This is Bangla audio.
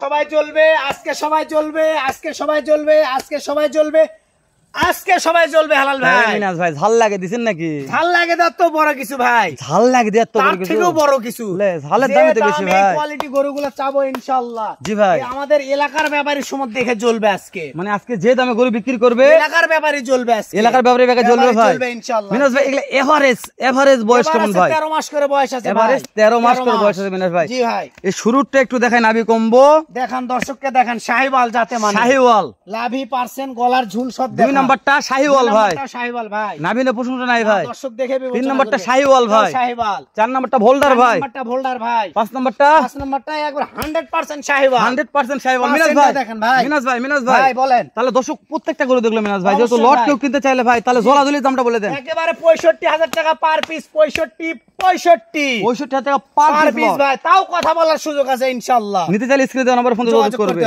সবাই চলবে আজকে, সবাই চলবে আজকে, সবাই চলবে আজকে, সবাই চলবে আজকে, সবাই চলবে। হালাল ভাই, মিনাজ ভাই ঝাল লাগে দিছেন নাকি? ঝাল লাগে দেওয়ার তো বড় কিছু ভাই, ঝাল লাগে দেওয়ার তো তার বড় কিছু, থেকেও বড় কিছু। ঝালের দাম তো বেশি ভাই। কোয়ালিটি গরুগুলো চাবো ইনশাআল্লাহ। জি ভাই, আমাদের এলাকার ব্যাপারী সমত দেখে চলবে আজকে। মানে আজকে যে দামে গরু বিক্রি করবে এলাকার ব্যাপারী চলবে আজকে, এলাকার ব্যাপারী চলবে ভাই ইনশাআল্লাহ। মিনাজ ভাই এগুলা এভারেজ বয়স কেমন ভাই? 13 মাস করে বয়স আছে ভাই, এভারেজ 13 মাস করে বয়স আছে মিনাজ ভাই। জি ভাই, এই শুরুটা একটু দেখাই, নাভি কম্বো দেখান দর্শককে, দেখান শাহিওয়াল জাতে, মানে শাহিওয়াল, লাভি পার্সেন্ট, গলার ঝুল সব। দুই নাম্বারটা শাহিওয়াল ভাই, শাহিওয়াল ভাই, নাভিনে প্রশংসা নাই ভাই। দর্শক দেখে তিন নাম্বারটা শাহিওয়াল ভাই, শাহিওয়াল। 4 নাম্বারটা ভোল্ডার ভাই, 5 নাম্বারটা ভোল্ডার ভাই, 5 নাম্বারটা 5 নাম্বারটা একবার 100% শাহিওয়াল, 100% শাহিওয়াল। মিনাজ ভাই দেখেন ভাই, মিনাজ ভাই বলেন। তাহলে দর্শক প্রত্যেকটা গরু দেখলো মিনাজ ভাই, যেহেতু অবশ্যই লট ভাই। কেউ কিনতে চাইলে ভাই, তাহলে জলাজলি দামটা বলে দেন। একেবারে 65,000 টাকা পার পিস, 65,000 টাকা পার পিস ভাই, তাও কথা বলার সুযোগ আছে ইনশাআল্লাহ। নিতে চাইলে স্ক্রিনে দেওয়া নাম্বার ফোনে যোগাযোগ করবে।